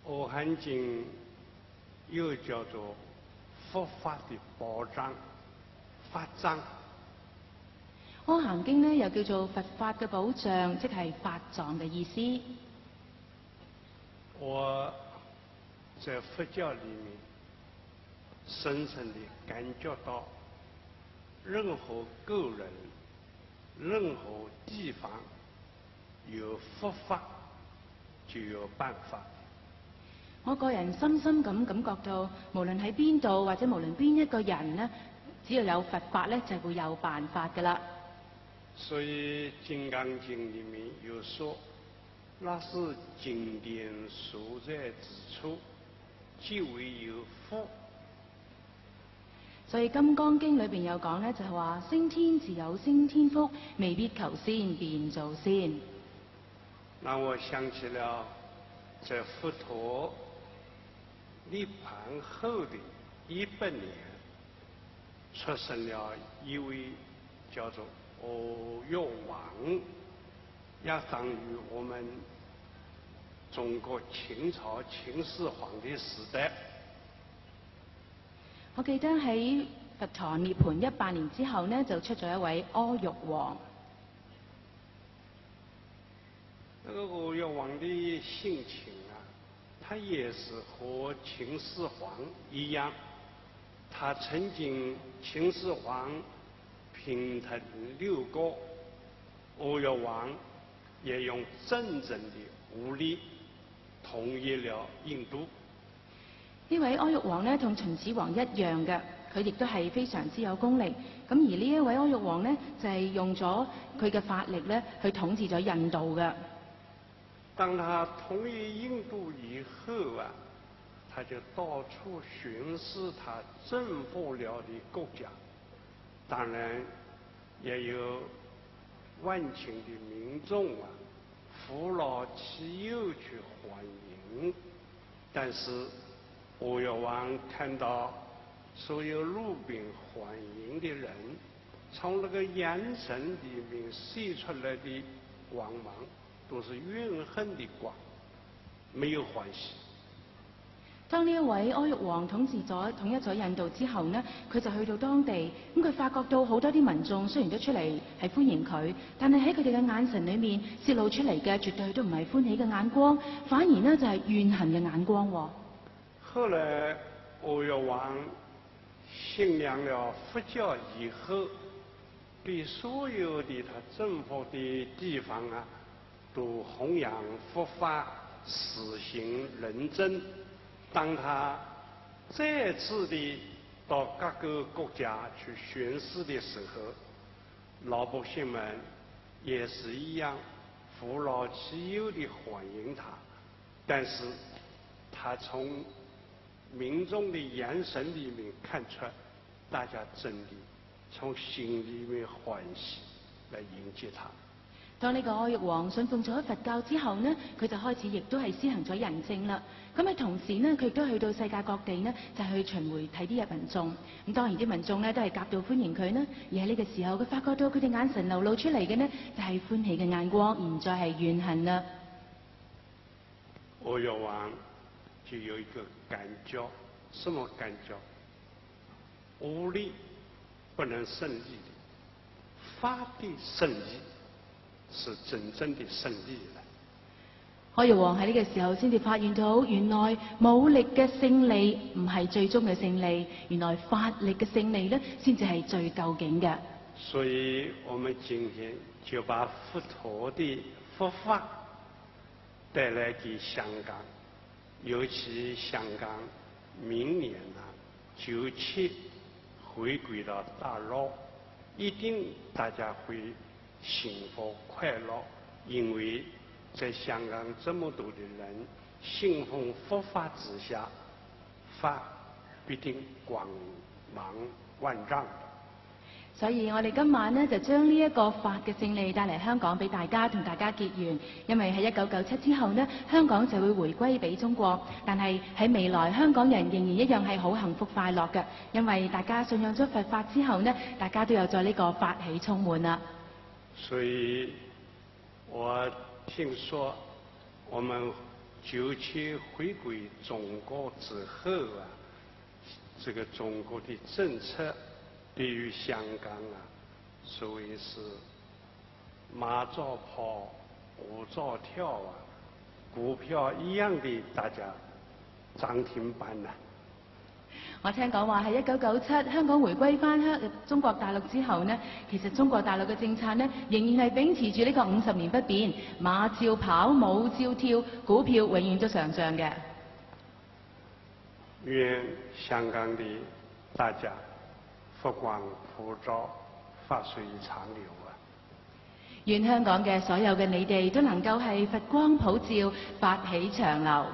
阿含经又叫做佛法的保障、法藏。阿含經呢又叫做佛法嘅保障，即係法藏嘅意思。我在佛教里面深深地感覺到，任何個人、任何地方有佛法就有辦法。我個人深深咁感覺到，無論喺邊度或者無論邊一個人呢，只要有佛法呢，就會有辦法㗎啦。所以《金剛經》裏面有說，那是經典所在之處，即為有佛。所以《金剛經》裏邊有講呢，就係話升天自有升天福，未必求仙便做仙。讓我想起了在佛陀涅槃後的100年，出生了一位叫做阿育王，也等於我們中國清朝秦始皇的時代。我記得喺佛陀涅槃100年之後呢，就出咗一位阿育王。那個阿育王的性情啊，他也是和秦始皇一樣，他曾經秦始皇平騰6國，阿育王也用真正的武力統一了印度。呢位阿育王呢，同秦始皇一樣嘅，佢亦都係非常之有功力。咁而呢一位阿育王呢，就係用咗佢嘅法力呢，去統治咗印度嘅。當他統一印度以後啊，他就到處巡視他征服了的國家，當然也有萬千的民眾啊，扶老攜幼去歡迎。但是阿育王看到所有路邊歡迎的人，從那個眼神裏面射出來的光芒，都是怨恨的光，沒有歡喜。當呢一位阿育王統一咗印度之後呢，佢就去到當地，咁佢發覺到好多啲民眾雖然都出嚟係歡迎佢，但係喺佢哋嘅眼神裏面泄露出嚟嘅絕對都唔係歡喜嘅眼光，反而呢就係怨恨嘅眼光。後來阿育王信仰了佛教以後，對所有的他征服的地方啊，都弘揚佛法，實行仁政。當他再次的到各個國家去巡視的時候，老百姓們也是一樣扶老攜幼的歡迎他，但是他從民眾的眼神裏面看出，大家真的從心裏面歡喜來迎接他。當呢個阿育王信奉咗佛教之後呢，佢就開始亦都係施行咗仁政啦。咁喺同時呢，佢亦都去到世界各地呢，就去巡迴睇啲民眾。咁當然啲民眾呢都係夾道歡迎佢呢。而喺呢個時候，佢發覺到佢哋眼神流露出嚟嘅呢，就係歡喜嘅眼光，而唔再係怨恨啦。阿育王就有一個感覺，什麼感覺？武力不能勝利的，法的勝利是真正的勝利了。阿育王喺呢個時候先至發現到，原來武力嘅勝利唔係最終嘅勝利，原來法力嘅勝利呢先至係最究竟嘅。所以我們今天就把佛陀的佛法帶來給香港，尤其香港明年97回歸到大陸，一定大家會幸福快樂，因為在香港這麼多的人信奉佛法之下，法必定光芒萬丈。所以我哋今晚呢，就將呢一個法嘅勝利帶嚟香港俾大家，同大家結緣。因為喺1997之後呢，香港就會回歸俾中國，但係喺未來香港人仍然一樣係好幸福快樂嘅，因為大家信仰咗佛法之後呢，大家都有在呢個法喜充滿啦。所以我聽說我們97回归中国之后啊，这个中国的政策对于香港啊，所谓是马照跑，舞照跳啊，股票一样的大家涨停板啊。我聽講話喺1997香港回歸翻中國大陸之後呢，其實中國大陸嘅政策呢，仍然係秉持住呢個50年不變，馬照跑，舞照跳，股票永遠都上漲嘅。願香港的大家福光普照，發水長流啊！願香港嘅所有嘅你哋都能夠係佛光普照，發喜長流。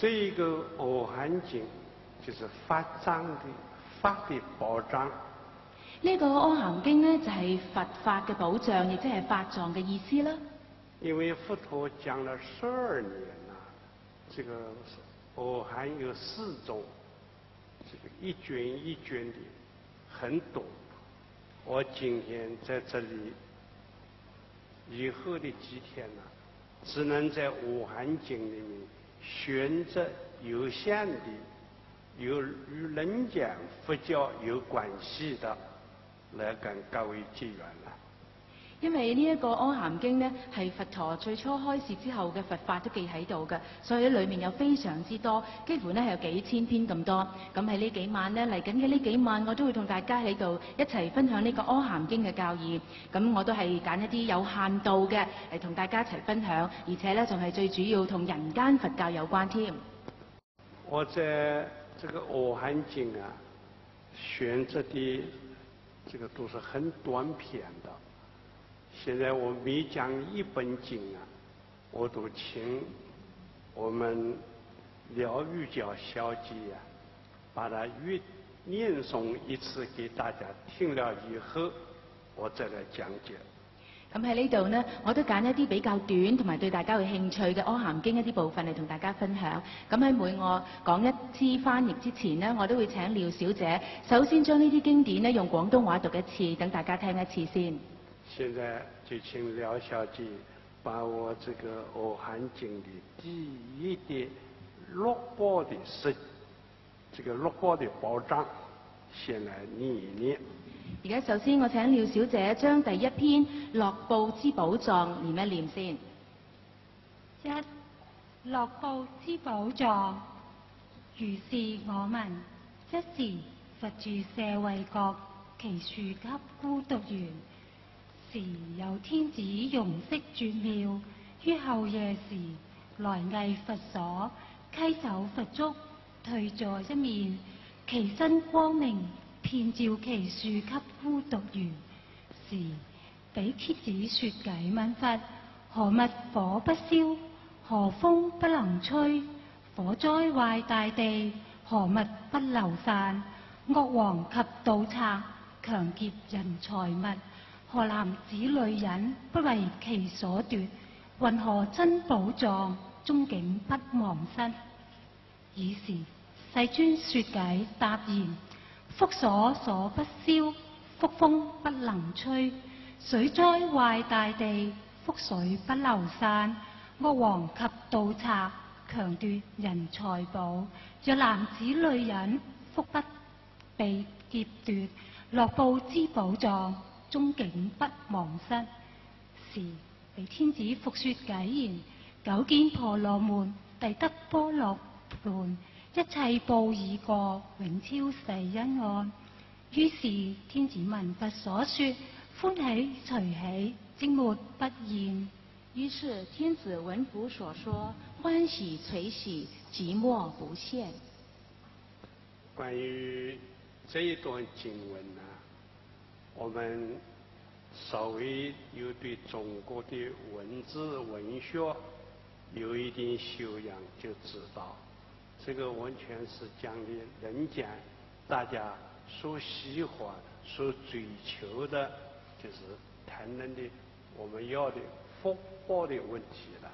這一個阿含經就是法藏的法的保障。呢個阿含經呢，就係佛法嘅保障，亦即係法藏嘅意思啦。因為佛陀講了12年啦，這個阿含有4種，這個一卷一卷的很多。我今天在這裡，以後的幾天呢，只能在阿含經裡面選擇有限的、有與人間佛教有關係的，來跟各位結緣啦。因為呢一個阿含經呢，係佛陀最初開示之後嘅佛法都記喺度嘅，所以裏面有非常之多，幾乎呢係有幾千篇咁多。咁喺呢幾晚呢，嚟緊嘅呢幾晚，我都會同大家喺度一齊分享呢個阿含經嘅教義。咁我都係揀一啲有限度嘅嚟同大家一齊分享，而且呢，仲係最主要同人間佛教有關添。我在這個阿含經啊，選擇的這個都是很短篇的。現在我每講一本經啊，我都請我們廖玉嬌小姐啊，把它念誦一次給大家聽了以後，我再來講解。咁喺呢度呢，我都揀一啲比較短同埋對大家有興趣嘅阿含經一啲部分嚟同大家分享。咁喺每我講一次翻譯之前呢，我都會請廖小姐首先將呢啲經典呢用廣東話讀一次，等大家聽一次先。現在就請廖小姐把我這個阿含經的第一的6部的這個6部的保障先來念一念。而家首先我請廖小姐將第一篇樂報之寶藏念一念先。一、樂報之寶藏，如是我聞，一時佛住舍衛國祇樹給孤獨園。時有天子容色絕妙，於後夜時來詣佛所，稽首佛足，退坐一面，其身光明，遍照祇樹給孤獨園。時比丘子說偈問佛：何物火不燒？何風不能吹？火災壞大地，何物不流散？惡王及盜賊，強劫人財物。何男子女人不為其所奪？云何珍寶藏，終竟不忘失？爾時世尊說偈答言：福所不燒，福風不能吹；水災壞大地，福水不流散；惡王及盜賊，強奪人財寶。若男子女人，福不被劫奪，樂報之寶藏，終竟不忘失。時被天子復說偈言：久見婆羅門，逮得波羅盤，一切報已過，永超世恩愛。於是天子聞佛所說，歡喜隨喜，寂沒不現。於是天子聞佛所說，歡喜隨喜，寂寞不現。關於這一段經文呢，我們稍微有對中國的文字文學有一定修養，就知道這個完全是講的人間大家所喜歡、所追求的，就是談論的我們要的福報的問題啦。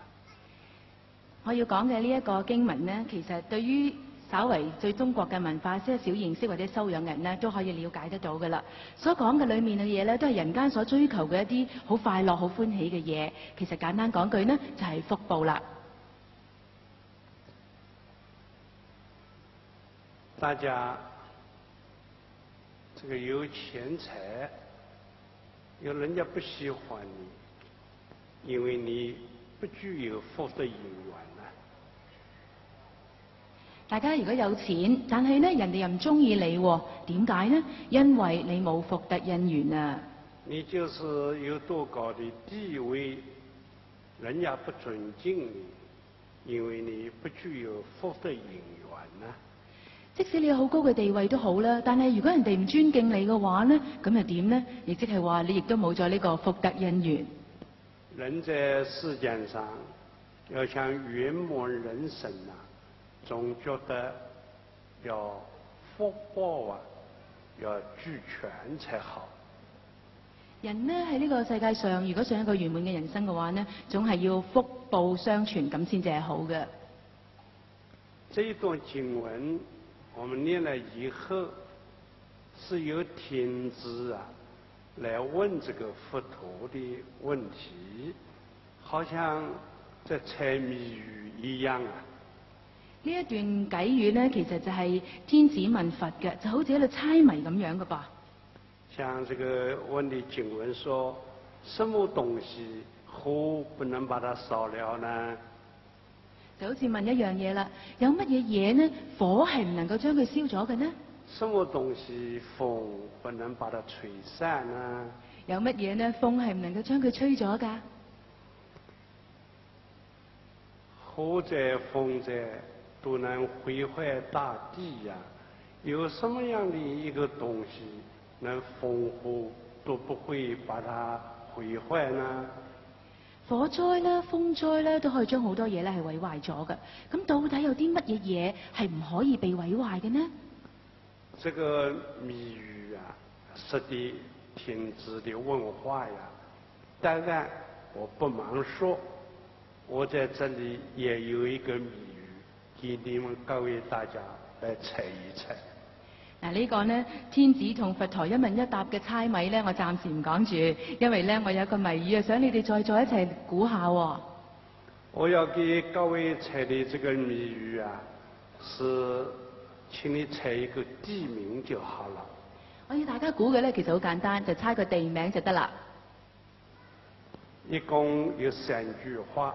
我要講嘅呢一個經文呢，其實對於稍為對中國嘅文化些少認識或者修養人呢，都可以了解得到㗎啦。所講嘅裡面嘅嘢呢，都係人間所追求嘅一啲好快樂、好歡喜嘅嘢。其實簡單講句呢，就係福報啦。大家这个有钱财，有人家不喜欢你，因为你不具有福德因缘啊。大家如果有錢，但係呢人哋又唔中意你喎，點解呢？因為你冇福德因緣啊。你就是有多高的地位，人家不尊敬你，因為你不具有福德因緣啊。即使你有好高嘅地位都好啦，但係如果人哋唔尊敬你嘅話呢，咁又點呢？亦即係話你亦都冇咗呢個福德因緣。人在世間上要想圓滿人生啊，總覺得要福報啊要俱全才好。人呢喺呢個世界上，如果想一個圓滿嘅人生嘅話呢，總係要福報相傳咁先至係好嘅。這一段經文我們念了以後，是由天子啊來問這個佛陀的問題，好像在猜謎語一樣啊。呢一段偈語呢，其實就係天子問佛嘅，就好似喺度猜謎咁樣嘅吧。像這個問的經文說，什麼東西火不能把它燒了呢？就好似問一樣嘢啦，有乜嘢嘢呢？火係唔能夠將佢燒咗嘅呢？什麼東西風不能把它吹散呢？有乜嘢呢？風係唔能夠將佢吹咗㗎？火在風在都能毀壞大地呀，有什麼樣的一個東西能風火都不會把它毀壞呢？火災啦、風災啦，都可以將好多嘢咧係毀壞咗嘅。咁到底有啲乜嘢嘢係唔可以被毀壞嘅呢？這個謎語啊，是的天子的問話呀。答案我不忙說，我在這裡也有一個謎語，給你們各位大家來猜一猜。嗱，呢個呢，天子同佛陀一問一答嘅猜謎呢，我暫時唔講住，因為呢，我有一個謎語啊，想你哋在座一齊估下喎。我要給各位猜的這個謎語啊，是請你猜一個地名就好了。我要大家估嘅呢，其實好簡單，就猜個地名就得啦。一共有3句話。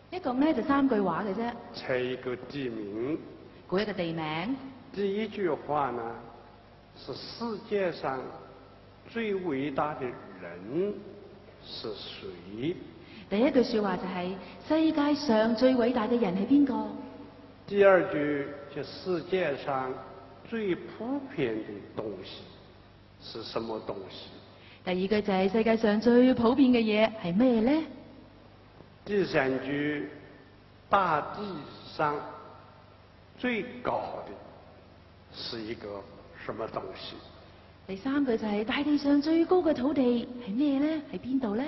一共呢，就3句話嘅啫。猜一個地名。估一個地名。第一句話呢，是世界上最偉大的人是誰？第一句說話就係世界上最偉大嘅人係邊個？第二句就世界上最普遍的東西是什麼東西？第二句就係世界上最普遍嘅嘢係咩呢？第三句大地上最高的是一個什麼東西？第三句就係大地上最高嘅土地係咩呢？喺邊度呢？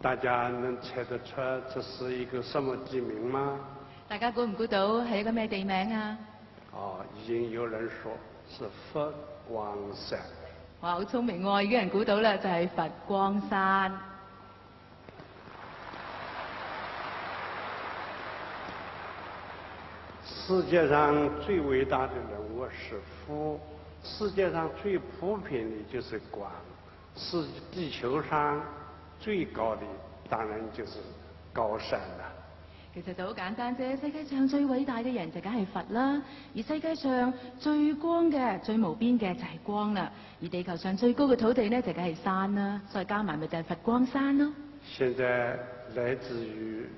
大家能猜得出這是一個什麼地名嗎？大家估唔估到係一個咩地名啊？哦，已經有人說是佛光山。哇，好聰明喎！已經有人估到啦，就係佛光山。世界上最偉大的人物是佛，世界上最普遍的就是光，是地球上最高的當然就是高山啦。其實就好簡單啫，世界上最偉大嘅人就梗係佛啦，而世界上最光嘅、最無邊嘅就係光啦，而地球上最高嘅土地呢，就梗係山啦，所以加埋咪就係佛光山咯。現在來自於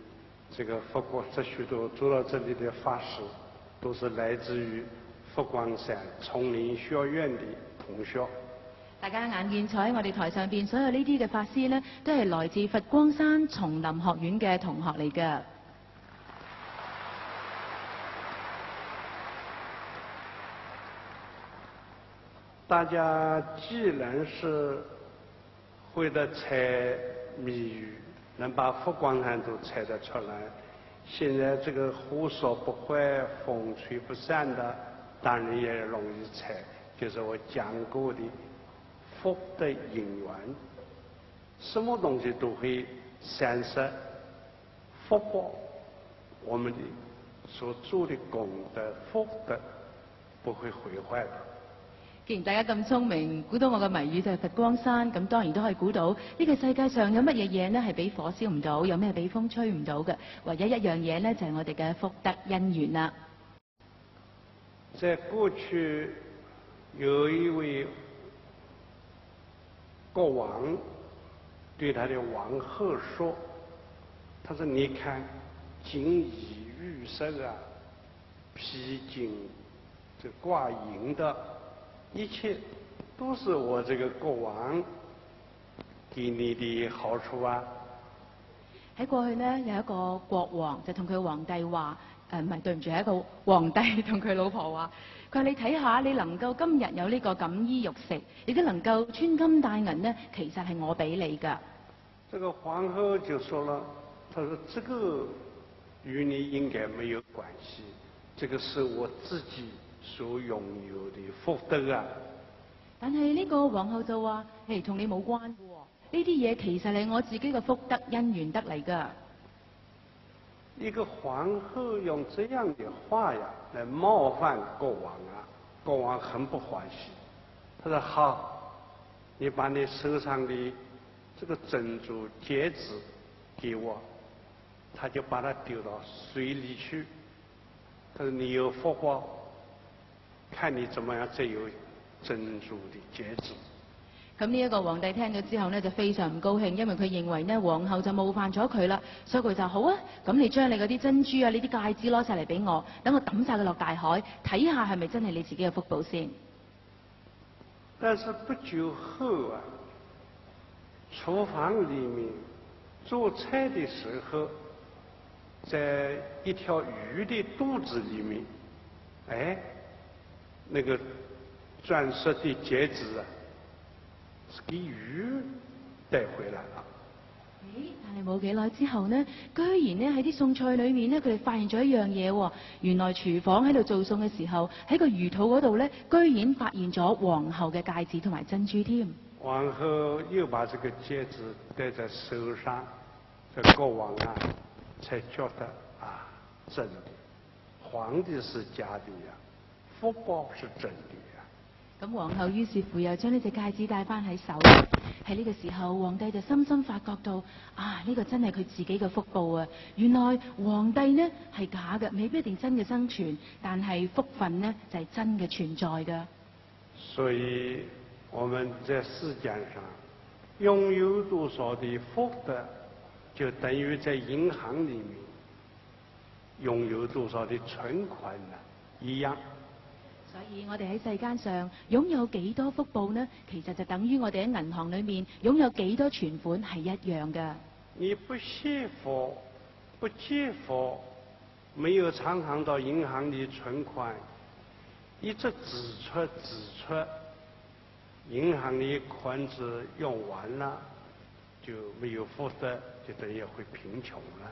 這個佛光這許多走到這裡的法師，都是來自於佛光山叢林學院的同學。大家眼見坐喺我哋台上邊所有呢啲嘅法師呢，都係來自佛光山叢林學院嘅同學嚟㗎。大家既然是會得猜謎語，能把佛光山都猜得出來，现在这个火烧不坏、风吹不散的，当然也容易猜，就是我讲过的福德因缘，什么东西都会散失，福报，我们的所做的功德、福德不會毀壞。既然大家咁聰明，估到我嘅謎語就係佛光山，咁當然都可以估到呢個世界上有乜嘢嘢呢係俾火燒唔到，有咩俾風吹唔到嘅？唯一一樣嘢呢，就係我哋嘅福德因緣啦。在過去有一位國王對他的王后說：“他說你看，金衣玉食啊，披荊這掛銀的。”一切都是我這個國王給你的好處啊！喺過去呢，有一個國王就同佢皇帝話：唔係，對唔住，係一個皇帝同佢老婆話：佢話你睇下，你能夠今日有呢個錦衣玉食，亦都能夠穿金戴銀呢，其實係我俾你㗎。這個皇后就說了，她說：“這個與你應該沒有關係，這個是我自己所擁有的福德啊！”但係呢個皇后就話：誒，同你冇關嘅喎，呢啲嘢其實係我自己嘅福德因緣得嚟㗎。一個皇后用這樣的話呀，來冒犯國王啊，國王很不歡喜。他說：“好，你把你手上的這個珍珠戒指給我。”他就把它丟到水裏去。他說：“你有福報，看你怎麼樣再有珍珠的戒指。”咁呢一個皇帝聽咗之後呢，就非常唔高興，因為佢認為呢皇后就冒犯咗佢啦，所以佢就好啊，咁你將你嗰啲珍珠啊、呢啲戒指攞晒嚟俾我，等我抌晒佢落大海，睇下係咪真係你自己嘅福報先。但是不久後啊，廚房裡面做菜的時候，在一條魚的肚子裡面，哎，那個鑽石的戒指啊，是給魚帶回來了。但係冇幾耐之後呢，居然呢喺啲餸菜裏面呢，佢哋發現咗一樣嘢喎。原來廚房喺度做餸嘅時候，喺個魚肚嗰度呢，居然發現咗皇后嘅戒指同埋珍珠添。皇后又把這個戒指戴在手上，這國王啊，才覺得啊，真的，皇帝是假的呀，福報是真的呀。咁皇后於是乎又將呢隻戒指戴翻喺手。喺呢個時候，皇帝就深深發覺到啊，呢個真係佢自己嘅福報啊！原來皇帝呢係假嘅，未必一定真嘅生存，但係福分呢就係真嘅存在㗎。所以我們在世間上擁有多少的福德，就等於在銀行裡面擁有多少的存款一樣。所以我哋喺世間上擁有幾多福報呢？其實就等於我哋喺銀行裏面擁有幾多存款係一樣㗎。你不謝佛、不借佛，沒有常常到銀行裡存款，一直支出，銀行裡款子用完了，就沒有福德，就等於會貧窮了。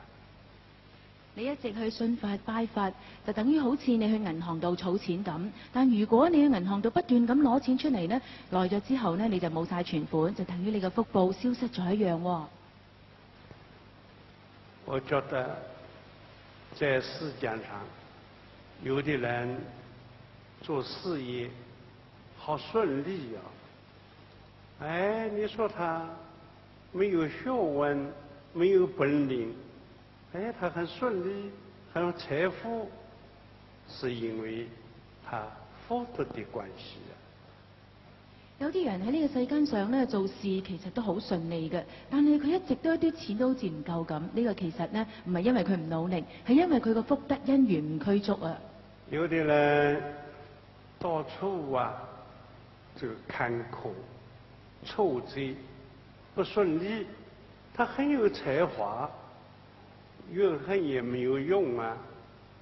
你一直去信佛拜佛，就等於好似你去銀行度儲錢咁。但如果你去銀行度不斷咁攞錢出嚟呢，耐咗之後呢，你就冇晒存款，就等於你嘅福報消失咗一樣喎。我覺得在世間上，有的人做事業好順利啊，哎，你說他沒有學問，沒有本領，哎，他很順利，很有財富，是因為他福德的關係啊。有啲人喺呢個世間上呢，做事其實都好順利嘅，但係佢一直都一啲錢都好似唔夠咁。呢個其實呢，唔係因為佢唔努力，係因為佢個福德因緣唔具足啊。有的人到處啊，這個坎坷、挫折、不順利，他很有才華，越恨也沒有用啊，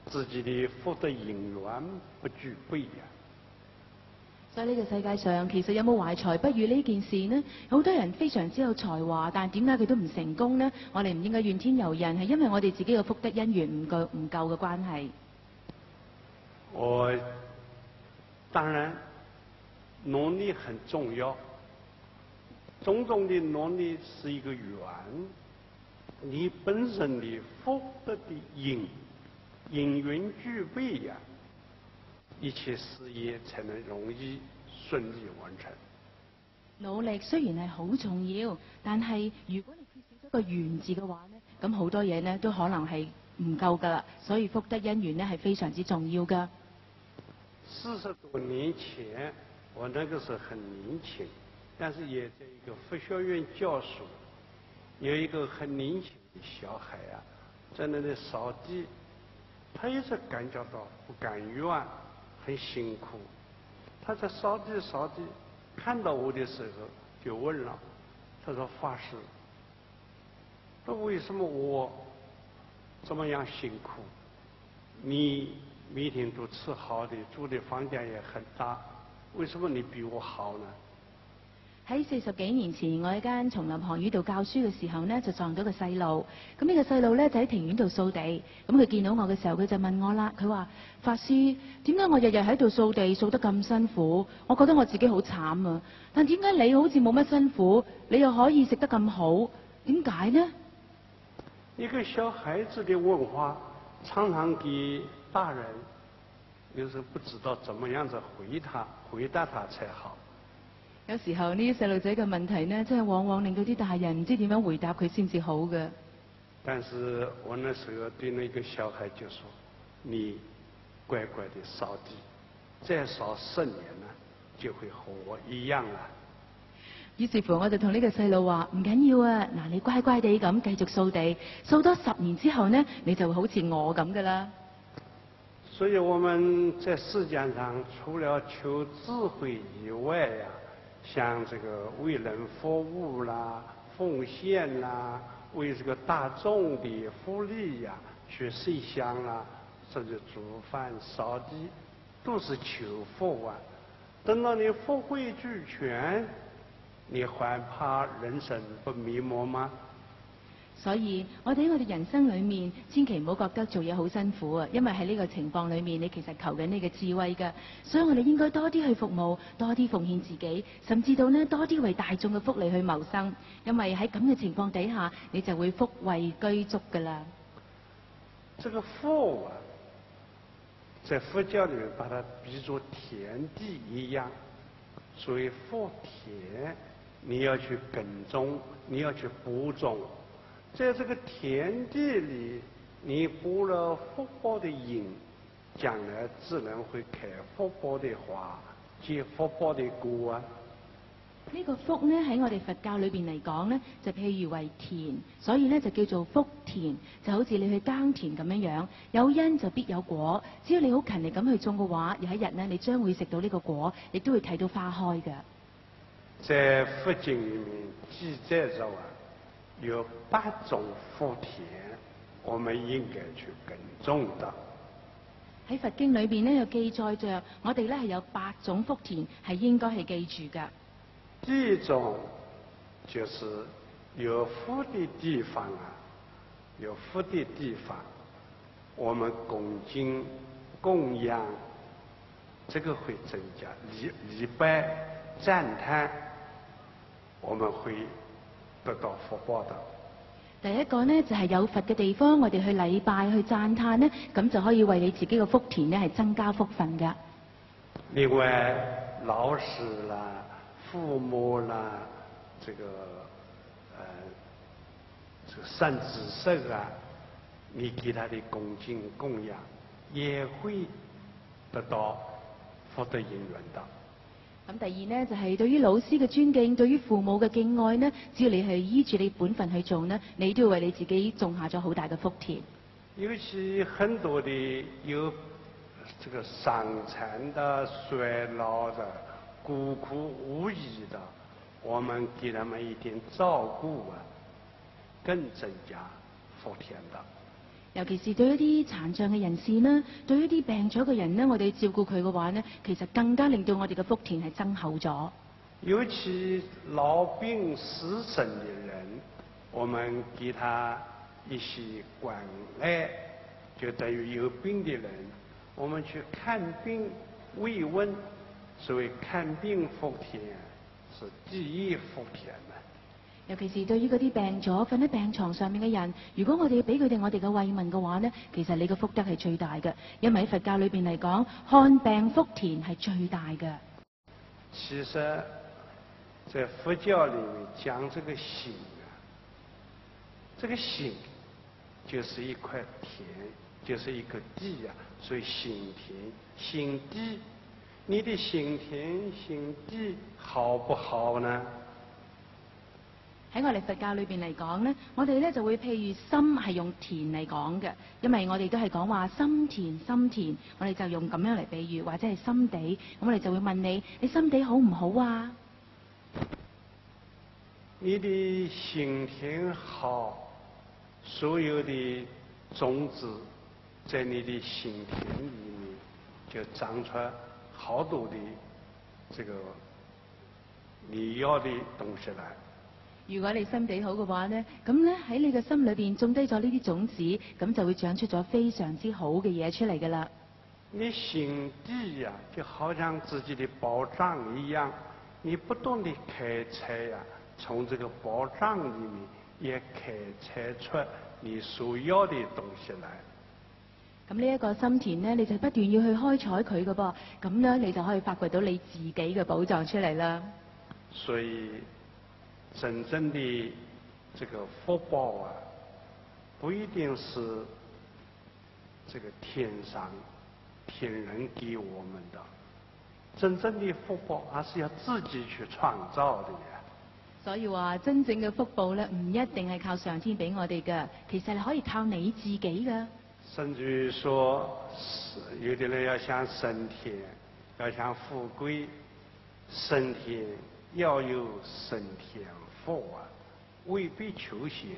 自己的福德因緣不具備啊。所以呢個世界上其實有冇懷才不遇呢件事呢？好多人非常之有才華，但點解佢都唔成功呢？我哋唔應該怨天尤人，係因為我哋自己嘅福德因緣唔夠嘅關係。我當然努力很重要，種種的努力是一個緣，你本身的福德的因緣具備呀，一切事業才能容易順利完成。努力雖然係好重要，但係如果你缺少咗個緣字嘅話呢，咁好多嘢呢都可能係唔夠噶啦。所以福德因緣呢係非常之重要噶。40多年前，我那個時候很年輕，但是也在一個佛學院教書，有一個很年輕的小孩啊，在那裡掃地，他一直感覺到不甘願，很辛苦。他在掃地，看到我的時候就問了，他說：“法師，那為什麼我這麼樣辛苦？你每天都吃好的，住的房間也很大，為什麼你比我好呢？”喺40幾年前，我喺間叢林學院度教書嘅時候呢，就撞到個細路。咁呢個細路呢，就喺庭院度掃地。咁佢見到我嘅時候，佢就問我啦。佢話：法師，點解我日日喺度掃地掃得咁辛苦？我覺得我自己好慘啊！但點解你好似冇乜辛苦，你又可以食得咁好？點解呢？一個小孩子的文化，常常給大人有時候不知道怎麼樣子回答他才好。有時候呢啲細路仔嘅問題呢，真係往往令到啲大人唔知點樣回答佢先至好嘅。但是我那時候對那個小孩就說：“你乖乖地掃地，再掃10年呢，就會和我一樣啦。”於是乎，我就同呢個細路話：唔緊要啊，嗱，你乖乖地咁繼續掃地，掃多10年之後呢，你就會好似我咁噶啦。所以我們在世間上，除了求智慧以外呀，像這個為人服務啦、奉獻啦，為這個大眾的福利呀，去設香啦，甚至煮飯、掃地，都是求福啊。等到你福慧俱全，你還怕人生不迷茫嗎？所以我哋喺我哋人生裏面，千祈唔好覺得做嘢好辛苦啊！因為喺呢個情況裏面，你其實求緊你嘅智慧㗎。所以我哋應該多啲去服務，多啲奉獻自己，甚至到呢多啲為大眾嘅福利去謀生。因為喺咁嘅情況底下，你就會福慧居足㗎啦。這個福啊，在佛教裏面把它比作田地一樣，所以福田，你要去耕種，你要去播種。在這個田地裏，你播了福報的因，將來自然會開福報的花，結福報的果啊！呢個福呢，喺我哋佛教裏邊嚟講呢，就譬如為田，所以呢就叫做福田，就好似你去耕田咁樣樣，有因就必有果。只要你好勤力咁去種嘅話，有一日呢，你將會食到呢個果，亦都會睇到花開㗎。在佛經裏面記載着啊，有8種福田，我們應該去耕種的。喺佛經裏邊呢，有記載着，我哋呢係有8種福田係應該係記住㗎。第一種就是有福的地方啊，有福的地方，我們恭敬供養，這個會增加禮拜讚歎，我們會得到福報的。第一個呢，就係有佛嘅地方，我哋去禮拜去讚歎呢，咁就可以為你自己嘅福田呢係增加福分㗎。另外老師啦、父母啦，這個善知識啊，你給他的恭敬供養，也會得到福德因緣的。咁第二呢，就係對於老師嘅尊敬，對於父母嘅敬愛呢，只要你係依住你本分去做呢，你都會為你自己種下咗好大嘅福田。尤其很多的有這個傷殘的、衰老的、孤苦無依的，我們給他們一點照顧啊，更增加福田的。尤其是對一啲殘障嘅人士呢，對一啲病咗嘅人呢，我哋照顧佢嘅話呢，其實更加令到我哋嘅福田係增厚咗。尤其老病死神的人，我們給他一些關愛，就等於有病的人，我們去看病慰問，所謂看病福田，是第一福田啊。尤其是對於嗰啲病咗瞓喺病床上面嘅人，如果我哋俾佢哋我哋嘅慰問嘅話呢，其實你嘅福德係最大嘅，因為喺佛教裏邊嚟講，看病福田係最大嘅。其實，在佛教裏面講這個心啊，這個心就是一塊田，就是一個地啊，所以心田心地，你的心田心地好不好呢？喺我哋佛教裏邊嚟講呢，我哋咧就會譬如心係用田嚟講嘅，因為我哋都係講話心田心田，我哋就用咁樣嚟比喻，或者係心地，咁我哋就會問你，你心地好唔好啊？你的心田好，所有的種子在你的心田裏面就長出好多的這個你要的東西來。如果你心地好嘅話呢，咁咧喺你嘅心裏邊種低咗呢啲種子，咁就會長出咗非常之好嘅嘢出嚟噶啦。你心地呀，就好像自己的寶藏一樣，你不斷地開採呀，從這個寶藏裏面也開採出你所要的東西來。咁呢一個心田呢，你就不斷要去開採佢嘅噃，咁呢，你就可以發掘到你自己嘅寶藏出嚟啦。所以真正的這個福報啊，不一定是這個天上天人給我們的，真正的福報還是要自己去創造的呀。所以話真正嘅福報咧，唔一定係靠上天俾我哋嘅，其實係可以靠你自己嘅。甚至於說，有的人要想升天，要想富貴，升天要有升天福啊，未必求仙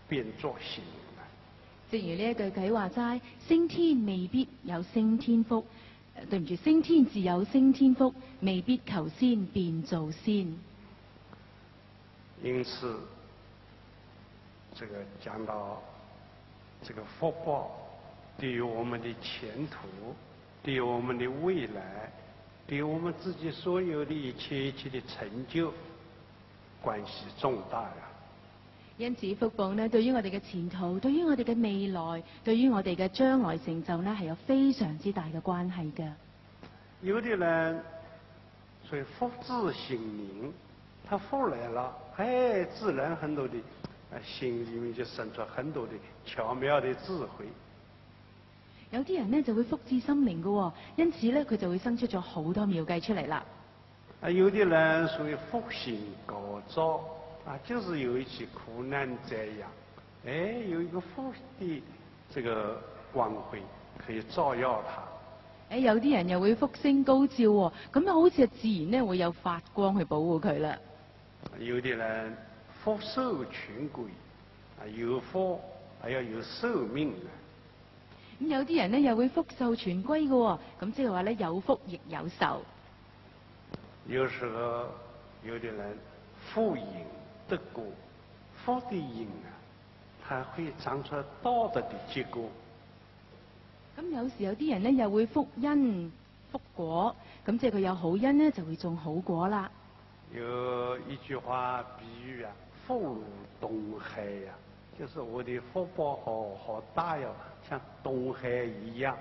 便作仙啊。正如呢一句偈話齋，升天未必有升天福，對唔住，升天自有升天福，未必求仙便做仙。因此，這個講到這個福報對於我們的前途，對於我們的未來，對於我們自己所有的一切的成就，關係重大呀。因此福報呢，對於我哋嘅前途，對於我哋嘅未來，對於我哋嘅將來成就呢，係有非常之大嘅關係嘅。有的人所以福至心明，他福來了，哎，自然很多的心裏面就生出很多的巧妙的智慧。有啲人呢就會福至心靈嘅喎，因此呢，佢就會生出咗好多妙計出嚟啦。有的人屬於福星高照，就是有一些苦難災殃，哎，有一個福的這個光輝可以照耀他。有啲人又會福星高照喎，咁啊好似自然呢會有發光去保護佢啦。有啲人福壽全貴，有福還要有壽命啊。咁有啲人呢又會福壽全歸嘅喎，咁即係話呢，有福亦有壽。有時候有的人福因得果，福的因啊，它會長出道德的結果。咁有時有啲人呢又會福因福果，咁即係佢有好因呢就會種好果啦。有一句話比喻啊，福如東海呀，就是我的福報好大喲，像東海一樣。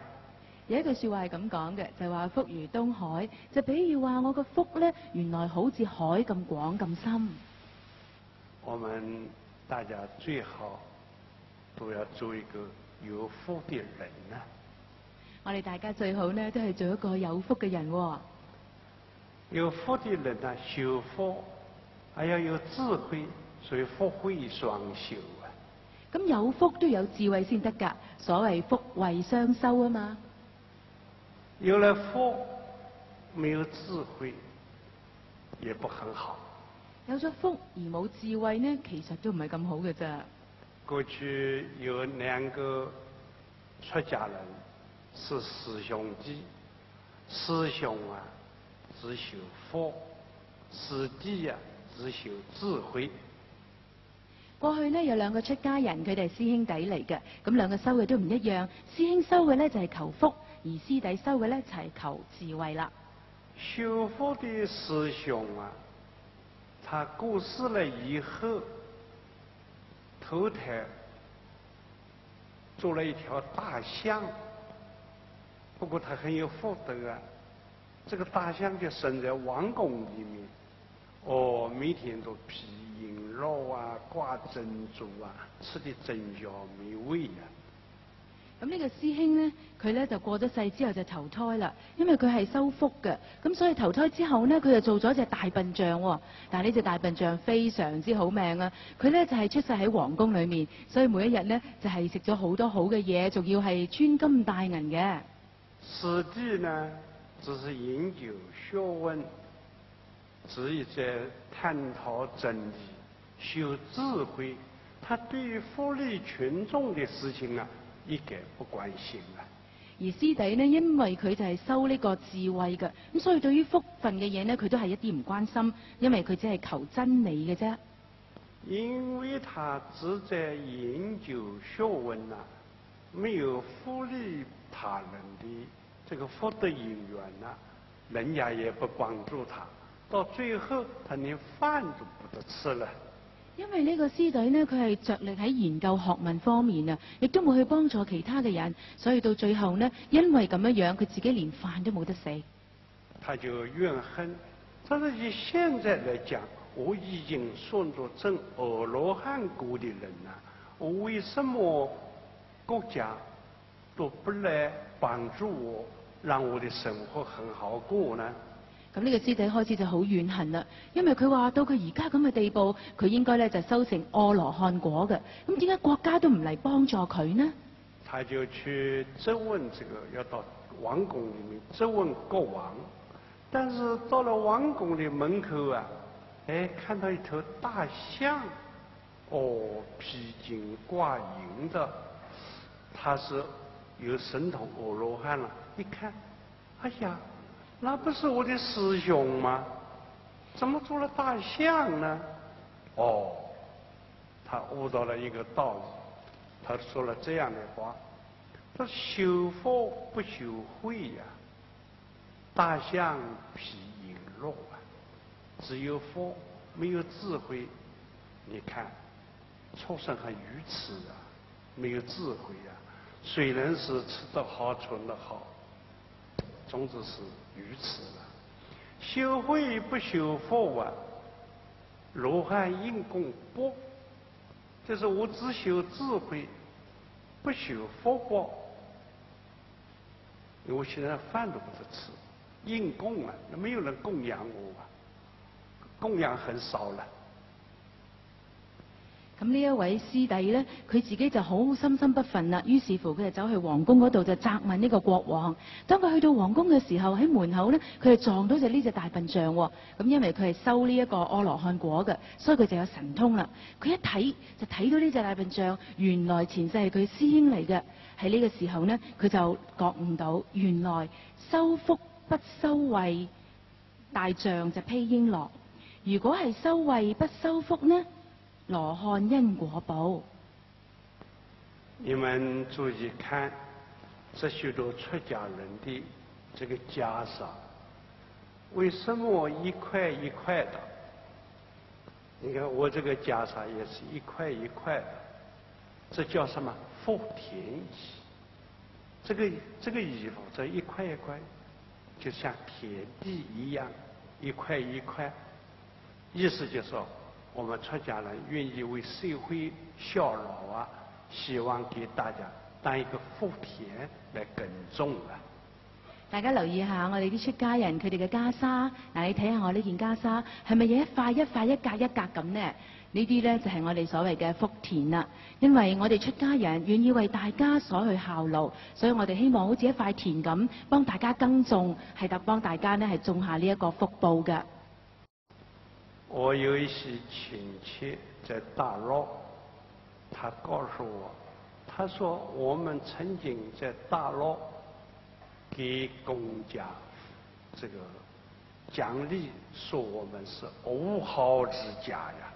有一句說話係咁講嘅，就話福如東海，就比如話我個福呢，原來好似海咁廣咁深。我們大家最好都要做一個有福的人啊！我哋大家最好呢都係做一個有福嘅人喎。有福的人啊，修福還要有智慧，所以福慧雙修啊。咁有福都有智慧先得㗎，所謂福慧雙修啊嘛。有了福，沒有智慧，也不很好。有咗福而冇智慧呢，其實都唔係咁好嘅咋。過去有兩個出家人是师兄弟，师兄啊只修佛，師弟啊只修智慧。過去呢，有兩個出家人，佢哋係師兄弟嚟嘅，咁兩個修嘅都唔一樣。師兄修嘅呢就係求福，而師弟修嘅呢就係求智慧啦。修佛的師兄啊，他過世了以後，投胎做了一條大象，不過他很有福德啊，這個大象就生在王宮裏面，哦，每天都披璎珞啊，掛珍珠啊，吃得真香美味啊。咁呢個師兄呢，佢呢就過咗世之後就投胎啦，因為佢係修福嘅，咁所以投胎之後呢，佢就做咗隻大笨象喎。但係呢隻大笨象非常之好命啊，佢呢就係出世喺皇宮裏面，所以每一日呢就係食咗好多好嘅嘢，仲要係穿金戴銀嘅。師弟呢，只是研究學問，只是在探討真理，修智慧。他對於福利群眾的事情啊，一概不關心啊。而師弟呢，因為佢就係修呢個智慧嘅，咁所以對於福分嘅嘢呢，佢都係一啲唔關心，因為佢只係求真理嘅啫。因為他只在研究學問啊，沒有福利他人的這個福德因緣啊，人家也不幫助他，到最後他連飯都不得吃了。因為呢個師弟呢，佢係着力喺研究學問方面啊，亦都冇去幫助其他嘅人，所以到最後呢，因為咁樣樣，佢自己連飯都冇得食。他就怨恨。但是以現在來講，我已經算作證阿羅漢果的人了，我為什麼國家都不來幫助我，讓我的生活很好過呢？咁呢個師弟開始就好怨恨啦，因為佢話到佢而家咁嘅地步，佢應該咧就修成阿羅漢果嘅，咁點解國家都唔嚟幫助佢呢？他就去質問這個，要到王宮裏面質問國王，但是到了王宮的門口啊，哎，看到一頭大象，哦，披荊掛影的，他是有神通阿羅漢了，一看，哎呀，那不是我的師兄嗎？怎麼做了大象呢？哦，他悟到了一個道理，他說了這樣的話：他修佛不修慧呀，大象披璎珞啊，只有佛沒有智慧。你看，畜生很愚痴啊，沒有智慧啊，雖然是吃得好穿得好，總之是愚痴了。修慧不修佛啊，羅漢應供缽，就是我只修智慧，不修佛缽。因為我現在飯都不得吃，應供啊，那沒有人供養我啊，供養很少了。咁呢一位師弟呢，佢自己就好心心不忿啦。於是乎，佢就走去皇宮嗰度就責問呢個國王。當佢去到皇宮嘅時候，喺門口呢，佢就撞到呢隻大笨象喎。咁因為佢係修呢一個阿羅漢果嘅，所以佢就有神通啦。佢一睇就睇到呢隻大笨象，原來前世係佢師兄嚟嘅。喺呢個時候呢，佢就覺悟到，原來修福不修慧，大象就披瓔珞；如果係修慧不修福呢，羅漢因果報。你們注意看，這許多出家人的這個袈裟，為什麼一塊一塊的？你看我這個袈裟也是一塊一塊的，這叫什麼？福田衣。這個衣服，這一塊一塊，就像田地一樣，一塊一塊。意思就是說，我們出家人願意為社會效勞啊，希望給大家當一個福田來耕種啊。大家留意下我哋啲出家人佢哋嘅袈裟，嗱，你睇下我呢件袈裟係咪有一塊一塊一格一格咁呢？呢啲呢就係我哋所謂嘅福田啦。因為我哋出家人願意為大家所去效勞，所以我哋希望好似一塊田咁幫大家耕種，係特幫大家呢係種下呢一個福報嘅。我有一些親戚在大陸，他告訴我，他说我们曾經在大陸給公家這個獎勵，說我們是5好之家呀。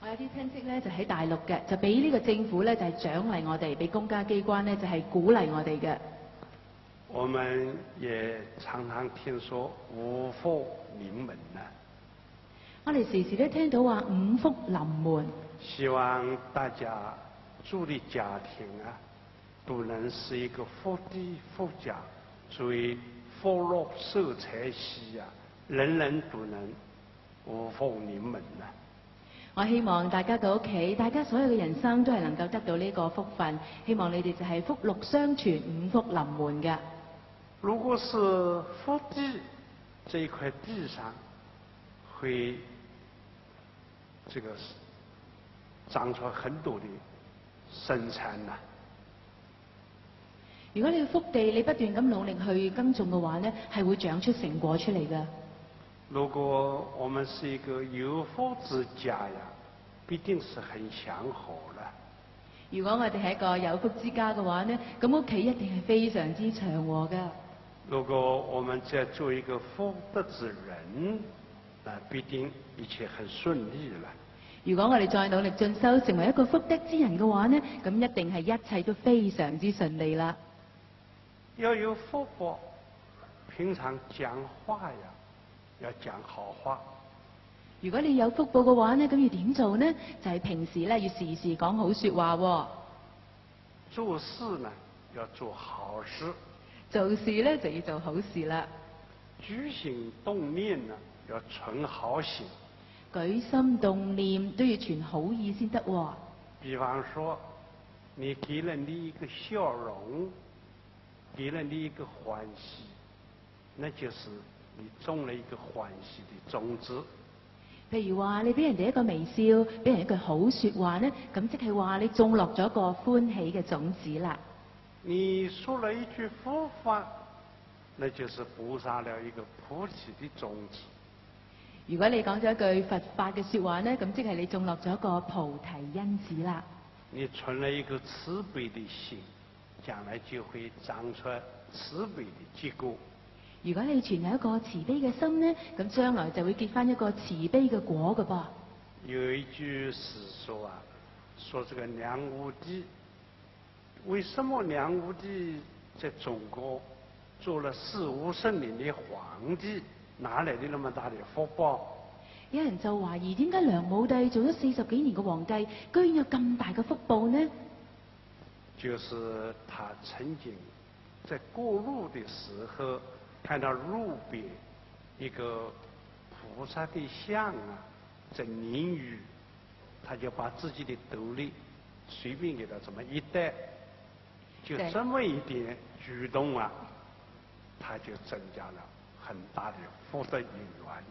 我有啲親戚咧就喺大陸嘅，就俾呢個政府咧就係獎勵我哋，俾公家機關咧就係鼓勵我哋嘅。我們也常常聽說五福臨門呢。我哋時時都聽到話五福臨門，希望大家住的家庭啊，都能是一個福地福家，所以福祿壽財喜啊，人人都能五福臨門啊。我希望大家嘅屋企，大家所有嘅人生都係能夠得到呢個福分，希望你哋就係福祿相傳、五福臨門嘅。如果是福地這一塊地上會這個長出很多的生產呐。如果你要福地，你不斷咁努力去耕種嘅話呢，係會長出成果出嚟嘅。如果我們是一個有福之家呀，必定是很祥和的。如果我哋係一個有福之家嘅話呢，咁屋企一定係非常之祥和嘅。如果我們再做一個福德之人，那必定一切很順利了。如果我哋再努力進修，成為一個福德之人嘅話呢，咁一定係一切都非常之順利啦。要有福報，平常講話呀，要講好話。如果你有福報嘅話呢，咁要點做呢？就係平時咧要時時講好說話喎。做事呢要做好事。做事咧就要做好事啦。舉行動念呢要存好心。舉心動念都要存好意先得喎。比方說，你給了你一個笑容，給了你一個歡喜，那就是你種了一個歡喜的種子。譬如話你俾人哋一個微笑，俾人一句好說話呢，咁即係話你種落咗個歡喜嘅種子啦。你說了一句佛法，那就是播撒了一個菩提的種子。如果你講咗一句佛法嘅說話呢，咁即係你種落咗個菩提因子啦。你存了一個慈悲的心，將來就會長出慈悲的結果。如果你存有一個慈悲嘅心呢，咁將來就會結翻一個慈悲嘅果㗎噃。有一句詩說啊，說這個梁武帝，為什麼梁武帝在中國做了40-50年的皇帝，哪來的那麼大的福報？有人就懷疑點解梁武帝做咗40幾年嘅皇帝，居然有咁大嘅福報呢？就是他曾經在過路的時候，看到路邊一個菩薩的像啊，在淋雨，他就把自己的兜裡隨便給他這麼一帶，就這麼一點舉動啊，他就增加了很大的福德因緣。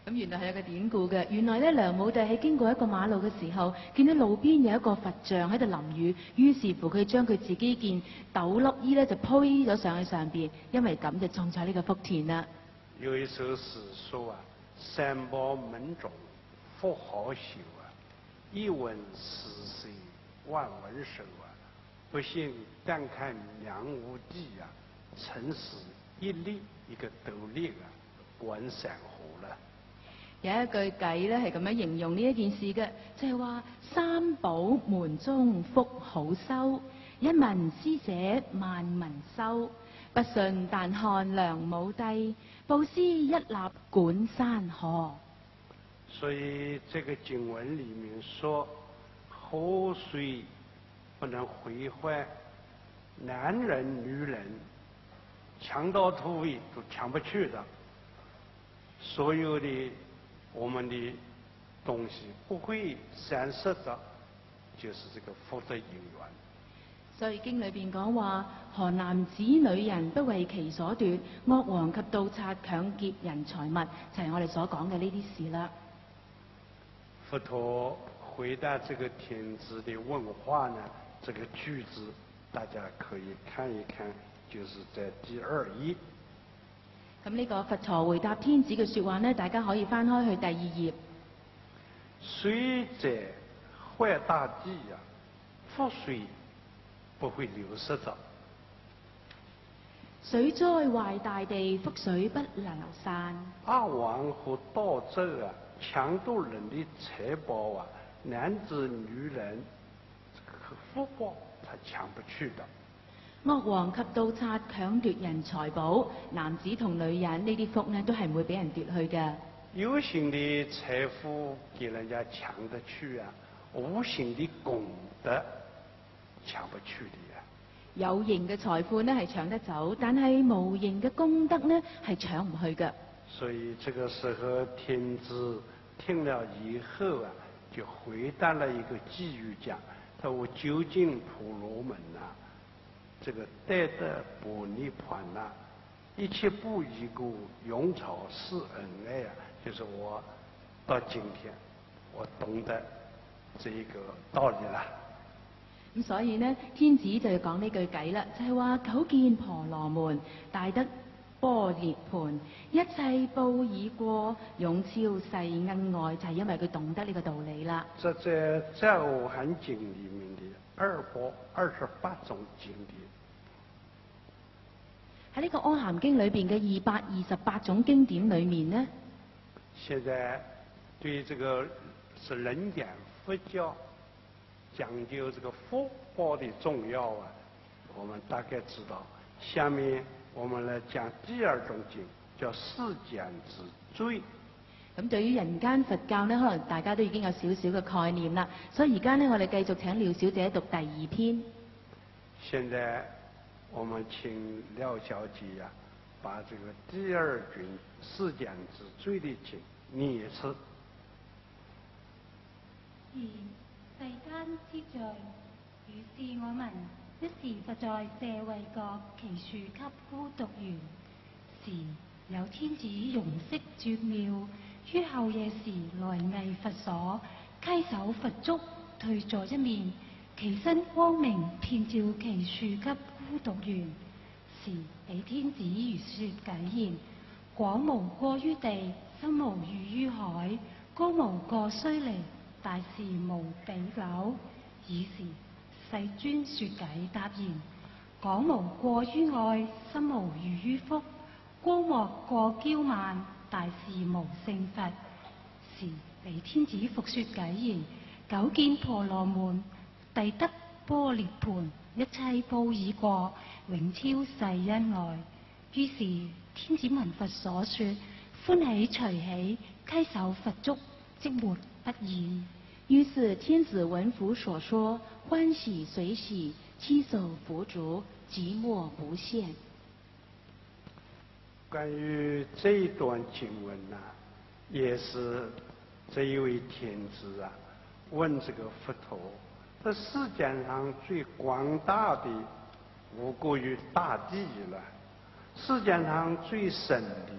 咁原來係有個典故嘅。原來咧，梁武帝喺經過一個馬路嘅時候，見到路邊有一個佛像喺度淋雨，於是乎佢將佢自己件斗笠衣咧就披咗上去上邊，因為咁就種咗呢個福田啦。有一首詩說啊，三寶門中福好修啊，一聞是誰萬聞受啊，不信但看梁武帝啊，曾是一粒一個斗笠啊，觀山河啦。有一句偈咧係咁樣形容呢一件事嘅，就係話三寶門中福好修，一聞施捨萬民修，不信但看梁武帝，布施一粒管山河。所以這個經文裡面說，河水不能毀壞，男人女人搶到土地都搶不去的，所有的我們的東西不會散失的，就是這個福德因緣。所以經裏邊講話，何男子女人不為其所奪，惡王及盜賊強劫人財物，就係我哋所講嘅呢啲事啦。佛陀回答這個天子的問話呢，這個句子大家可以看一看，就是在第2頁。咁呢個佛陀回答天子嘅說話呢，大家可以翻開去第2頁。誰者壞大地呀，福水不会流失的。水災壞大地，福水不能散。阿王和道咒啊，搶奪人的財寶啊，男子女人和福報他搶不去的。惡王及盜賊搶奪人財寶，男子同女人呢啲福呢都係唔會俾人奪去嘅。有形的財富給人家搶得去啊，無形的功德搶不去的呀。有形嘅財富呢係搶得走，但係無形嘅功德呢係搶唔去嘅。所以這個時候天子聽了以後啊，就回答了一個偈語講，他說我究竟婆羅門啊，這個得般涅槃啊，一切不依故，永朝施恩愛啊，就是我到今天我懂得這個道理了。咁所以呢，天子就要講呢句偈啦，就係話久見婆羅門，大德般涅槃，一切報已過，永超世恩愛，就係因為佢懂得呢個道理啦。這在《在阿含經》裡面的228種經典。喺呢個《阿含經》裏邊嘅228種經典裏面呢，現在對這個是人間佛教講究這個福報的重要啊，我們大概知道。下面我們來講第二種經，叫世間之最。咁對於人間佛教呢，可能大家都已經有少少嘅概念啦。所以而家呢，我哋繼續請廖小姐讀第2篇。現在我們請廖小姐啊，把這個第二卷世間之最的經念一次。世間之最，如是我聞。一時佛在舍衛國祇樹給孤獨園，時有天子容色絕妙，於後夜時來詣佛所，稽首佛足，退坐一面，其身光明遍照祇樹給孤獨園。時彼天子如說偈言：廣無過於地，深無異於海，高無過須彌，大事無比朽。爾時世尊說偈答言：廣無過於愛，深無異於福，高莫過驕慢，大事無勝佛。時彼天子復說偈言：久見婆羅門，弟得般涅槃，一切報已過，永超世恩愛。於是天子聞佛所說，歡喜隨喜，稽首佛足，即沒不已。於是天子聞佛所說，歡喜隨喜，稽首佛足，即沒不現。關於這一段經文呢，也是這一位天子啊，問這個佛陀：這世間上最廣大的，無過於大地了；世間上最深的，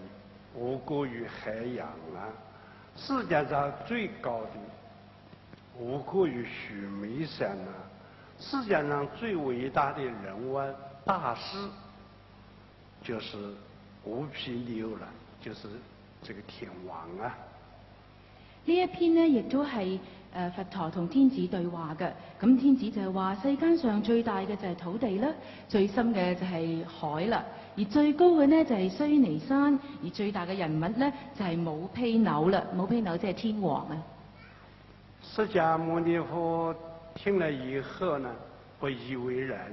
無過於海洋啊；世界上最高的，無過於須彌山啊；世界上最偉大的人物大師，就是無比丘了，就是這個天王啊。呢一篇呢，亦都係佛陀同天子對話嘅。咁天子就係話世間上最大嘅就係土地啦，最深嘅就係海啦，而最高嘅呢就係須彌山，而最大嘅人物呢就係母毗扭啦。母毗扭即係天王啊。釋迦牟尼佛聽了以後呢，不以為然，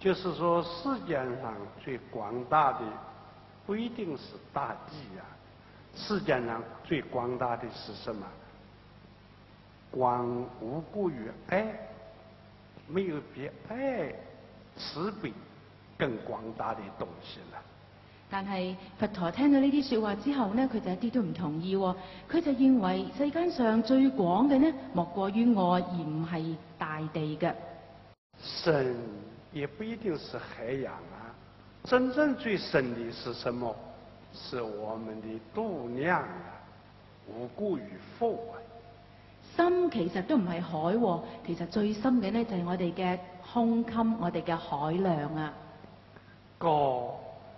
就是說世界上最廣大的不一定是大地啊，世界上最廣大的是什麼？廣無過於愛，沒有比愛慈悲更廣大的東西了。但係佛陀聽到呢啲說話之後呢，佢就一啲都唔同意喎。佢就認為世間上最廣嘅呢，莫過於愛，而唔係大地嘅。深也不一定是海洋啊，真正最深的是什麼？是我們的度量啊，無過於腹啊。深其實都唔係海喎，其實最深嘅呢，就係我哋嘅胸襟，我哋嘅海量啊。高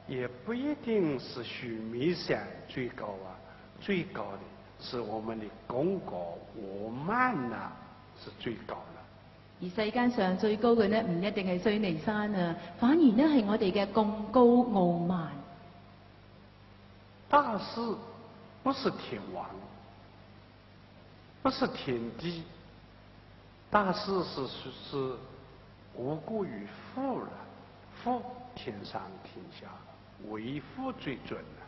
也不一定是須彌山最高啊，最高的是我們的功高我慢呐，是最高的。而世間上最高嘅呢，唔一定係須彌山啊，反而呢係我哋嘅貢高傲慢。大事不是天王，不是天地，大事是无故于父了。父天上天下，为父最准啊。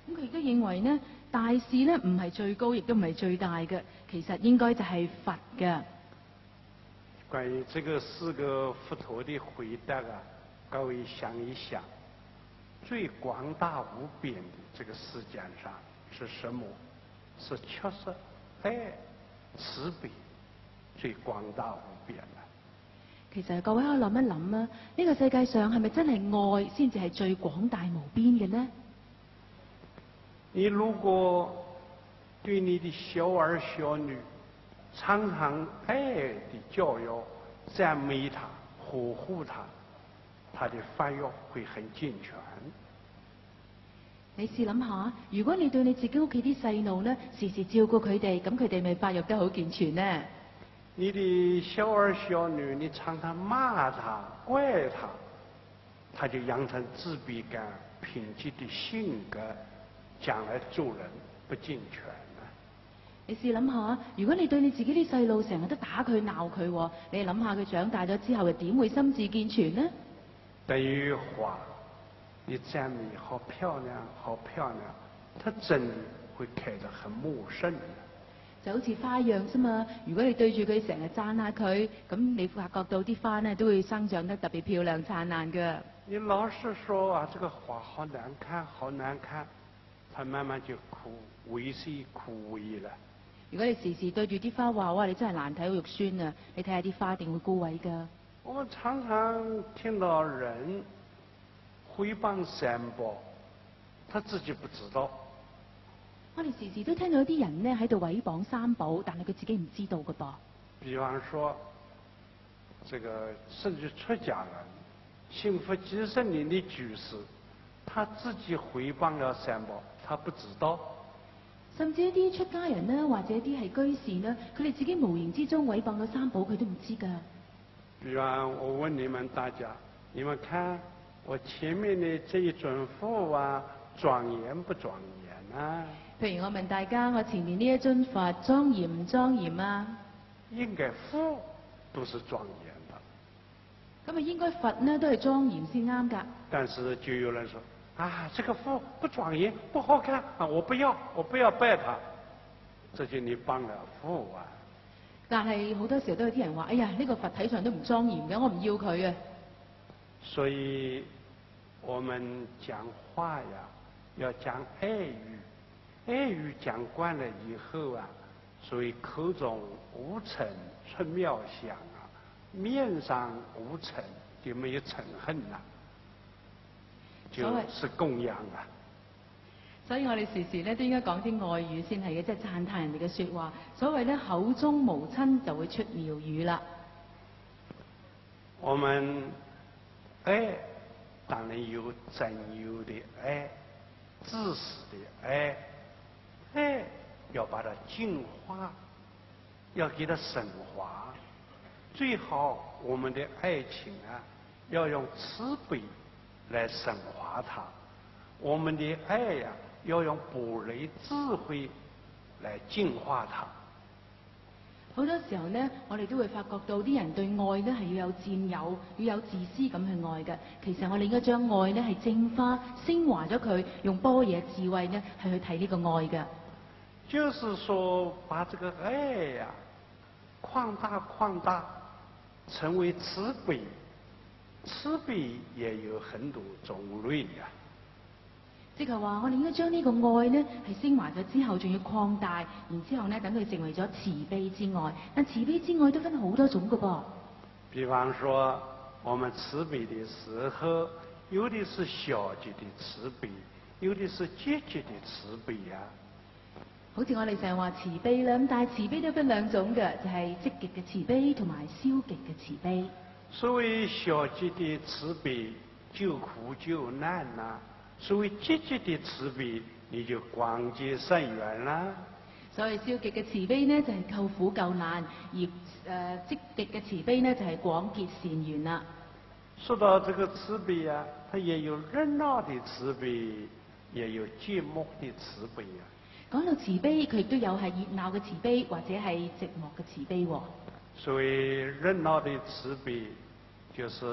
咁佢亦都認為呢，大事呢唔係最高，亦都唔係最大嘅，其實應該就係佛嘅。關於這個4個佛陀的回答啊，各位想一想，最廣大無邊的這個世界上是什麼？是確實愛慈悲最廣大無邊啊！其實各位可以諗一諗啊，呢個世界上係咪真係愛先至係最廣大無邊嘅呢？你如果對你的小兒小女常常愛的教育、讚美他、呵護他，他的發育會很健全。你試諗下，如果你對你自己屋企啲細路呢，時時照顧佢哋，咁佢哋咪發育得好健全呢？你的小兒小女，你常常罵他、怪他，他就養成自卑感、偏激的性格，將來做人不健全啊！你試諗下，如果你對你自己啲細路成日都打佢鬧佢，你諗下佢長大咗之後，又點會心智健全呢？對於花，你讚美好漂亮，好漂亮，它真的會開得很茂盛的。就好似花一樣啫嘛，如果你對住佢成日讚下佢，咁你發覺到啲花呢都會生長得特別漂亮燦爛㗎。你老是說啊，這個花好難看，好難看，它慢慢就萎縮枯萎了。如果你時時對住啲花話，哇，你真係難睇好肉酸啊！你睇下啲花一定會枯萎㗎。我們常常聽到人誹謗三寶，他自己不知道。我哋時時都聽到啲人呢喺度毀謗三寶，但係佢自己唔知道㗎噃。比方說，這個甚至出家人、信佛幾十年的居士，他自己誹謗了三寶，他不知道。甚至一啲出家人呢，或者一啲係居士呢，佢哋自己無形之中毀謗咗三寶，佢都唔知㗎。比方我問你們大家，你們看我前面的這一尊佛啊，莊嚴不莊嚴啊？譬如我問大家，我前面呢一尊佛莊嚴唔莊嚴啊？應該佛都是莊嚴的。咁啊，應該佛呢都係莊嚴先啱㗎。但是就有人說啊，這個佛不莊嚴，不好看啊，我不要拜他，這就你幫了佛啊。但係好多時候都有啲人話，哎呀，呢個佛體上都唔莊嚴嘅，我唔要佢啊。所以我們講話呀，要講愛語，愛語講慣了以後啊，所以口中無塵出妙香啊，面上無塵就沒有塵恨啦，就是供養啊。所以我哋時時咧都應該講啲愛語先係嘅，即係讚歎人哋嘅説話。所謂咧口中無親就會出妙語啦。我們愛當然有真有的愛，自私的愛，愛要把它淨化，要給它升華。最好我們的愛情啊，要用慈悲來升華它。我們的愛呀，要用般若智慧來淨化它。好多時候呢，我哋都會發覺到啲人對愛呢係要有佔有，要有自私咁去愛嘅。其實我哋應該將愛呢係淨化、升華咗佢，用般若智慧呢係去睇呢個愛嘅。就是說，把這個愛呀擴大，成為慈悲。慈悲也有很多種類呀。即係話，我哋應該將呢個愛呢係升華咗之後，仲要擴大，然之後呢等佢成為咗慈悲之愛。但慈悲之愛都分好多種㗎噃。比方說，我們慈悲的時候，有的是消極的慈悲，有的是積極的慈悲呀。好似我哋成日話慈悲啦，咁但係慈悲都分兩種嘅，就係積極嘅慈悲同埋消極嘅慈悲。所謂消極的慈悲，救苦救難呐。所謂積極的慈悲，你就廣結善緣啦。所以消極嘅慈悲呢，就係救苦救難，而積極嘅慈悲呢，就係廣結善緣啦。說到這個慈悲啊，它也有熱鬧的慈悲，也有寂寞的慈悲啊。講到慈悲，佢亦都有係熱鬧嘅慈悲，或者係寂寞嘅慈悲喎。所謂熱鬧的慈悲，就是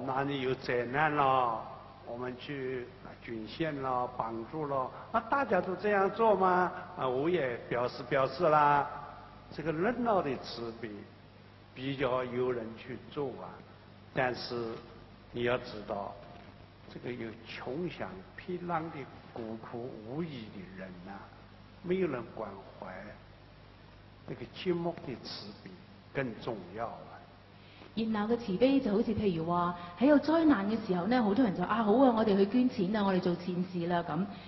哪裡有災難了，我們去捐獻了，幫助了，大家都這樣做嘛，我也表示啦。這個熱鬧的慈悲比較有人去做啊，但是你要知道，這個有窮鄉僻壤的孤苦無依的人啊，沒有人關懷，那個寂寞的慈悲更重要啊。熱鬧嘅慈悲就好似譬如話喺有災難嘅時候呢，好多人就好啊，我哋去捐錢啊，我哋做善事啦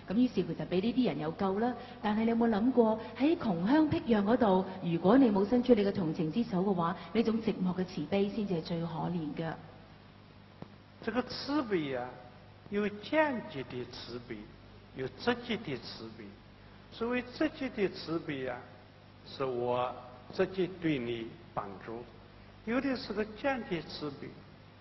咁於是佢就俾呢啲人有救啦。但係你有冇諗過喺窮鄉僻壤嗰度，如果你冇伸出你嘅同情之手嘅話，呢種寂寞嘅慈悲先至係最可憐嘅。這個慈悲啊，有間接的慈悲，有直接的慈悲。所謂直接的慈悲啊，是我直接對你幫助；有的是個間接慈悲，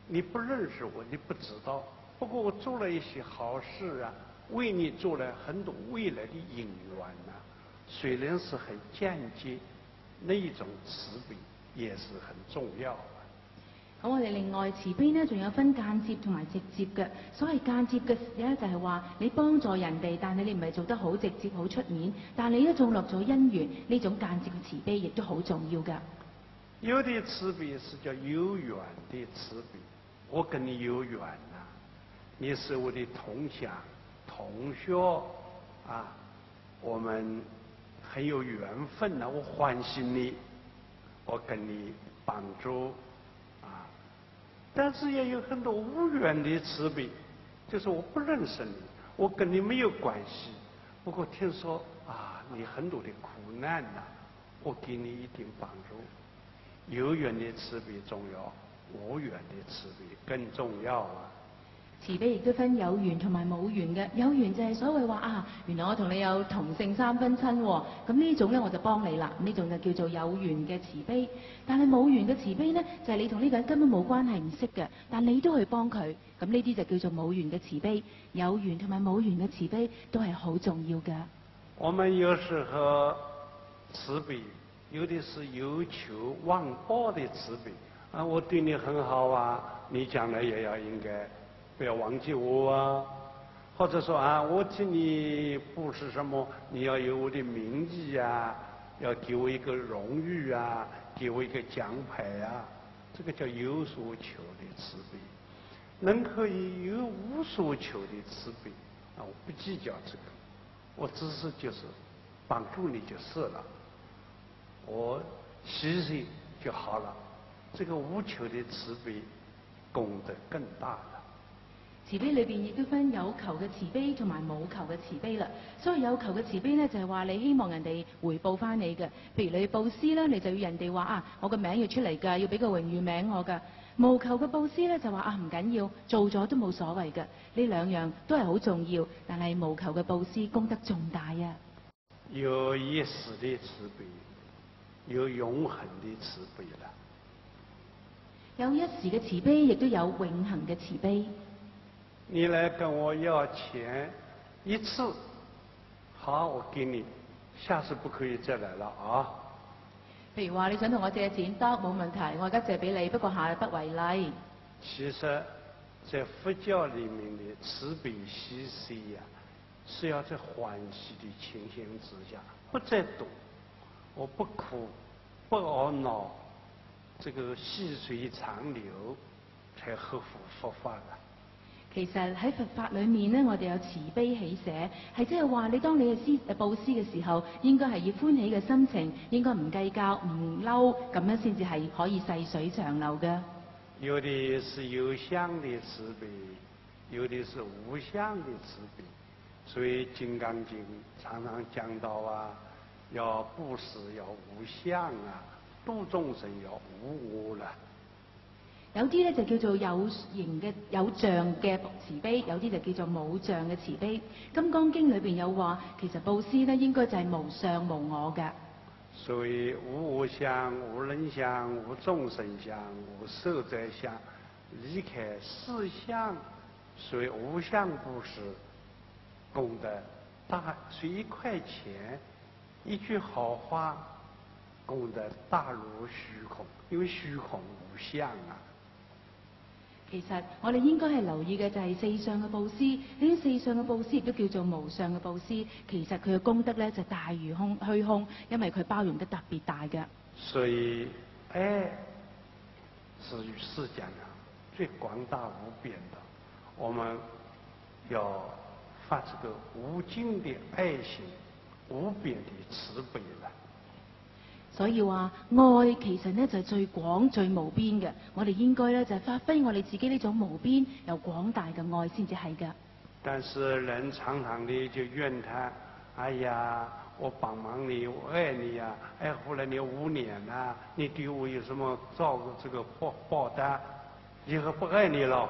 你不認識我，你不知道，不過我做了一些好事啊，為你做了很多未來的因緣啊，雖然是很間接，那一種慈悲也是很重要。咁我哋另外慈悲呢，仲有分間接同埋直接嘅。所謂間接嘅咧，就係話你幫助人哋，但係你唔係做得好直接、好出面，但你都種落咗因緣，呢種間接嘅慈悲亦都好重要㗎。有的慈悲是叫有緣的慈悲，我跟你有緣啊，你是我的同鄉、同學啊，我們很有緣分啊，我歡喜你，我跟你幫助啊。但是也有很多無緣的慈悲，就是我不認識你，我跟你沒有關係，不過聽說啊你很多的苦難啊，我給你一定幫助。有緣的慈悲重要，無緣的慈悲更重要啊。慈悲亦都分有緣同埋冇緣嘅。有緣就係所謂話啊，原來我同你有同性三分親喎，咁呢種咧我就幫你啦，呢種就叫做有緣嘅慈悲。但係冇緣嘅慈悲呢，就係你同呢個人根本冇關係唔識嘅，但你都去幫佢，咁呢啲就叫做冇緣嘅慈悲。有緣同埋冇緣嘅慈悲都係好重要㗎。我們有時候慈悲，有的是有求忘報的慈悲啊，我對你很好啊，你將來也要應該不要忘記我啊，或者說啊，我替你布施什麼，你要有我的名義啊，要給我一個榮譽啊，給我一個獎牌啊，這個叫有所求的慈悲。人可以有無所求的慈悲啊，我不計較這個，我只是就是幫助你就是了，我謝謝就好了，這個無求的慈悲功德更大了。慈悲裏邊亦都分有求嘅慈悲同埋冇求嘅慈悲啦。所以有求嘅慈悲呢，就係話你希望人哋回報翻你嘅，譬如你布施啦，你就要人哋話啊，我個名要出嚟㗎，要俾個榮譽名我㗎。無求嘅布施呢，就話啊，唔緊要，做咗都冇所謂㗎。呢兩樣都係好重要，但係無求嘅布施功德重大啊。有一時的慈悲，有永恆的慈悲啦。有一時嘅慈悲，亦都有永恆嘅慈悲。你來跟我要錢一次，好，我給你，下次不可以再來了啊。譬如話你想同我借錢得冇問題，我而家借俾你，不過下不為例。其實，在佛教裏面的慈悲喜捨呀，是要在歡喜的情形之下，不再躲，我不哭，不懊惱，這個細水長流，才合乎佛法的。其實喺佛法裏面呢，我哋有慈悲喜捨，係即係話你當你嘅布施嘅時候，應該係以歡喜嘅心情，應該唔計較、唔嬲，咁樣先至係可以細水長流嘅。有的是有相的慈悲，有的是無相的慈悲，所以《金剛經》常常講到啊，要布施要無相啊，度眾生要無我啦。有啲咧就叫做有形嘅有像嘅慈悲，有啲就叫做冇像嘅慈悲。《金剛經》裏邊有話，其實布施咧應該就係無相無我嘅。所以无我相、无人相、无众生相、无寿者相，离开四相，所以无相布施功德大，所以1块钱一句好话，功德大如虚空，因为虚空无相啊。其實我哋應該係留意嘅就係四相嘅布施，呢啲四相嘅布施亦都叫做無相嘅布施。其實佢嘅功德咧就大如虛空，因為佢包容得特別大嘅。所以愛是與世間上最廣大無邊的，我們要發這個無盡的愛心、無邊的慈悲啦。所以話愛其實呢就係最廣最無邊嘅，我哋應該咧就係發揮我哋自己呢種無邊又廣大嘅愛先至係㗎。但是人常常的就怨嘆，哎呀，我幫忙你，我愛你呀，愛護了你5年啦，你對我有什麼這個報答？以後不愛你了。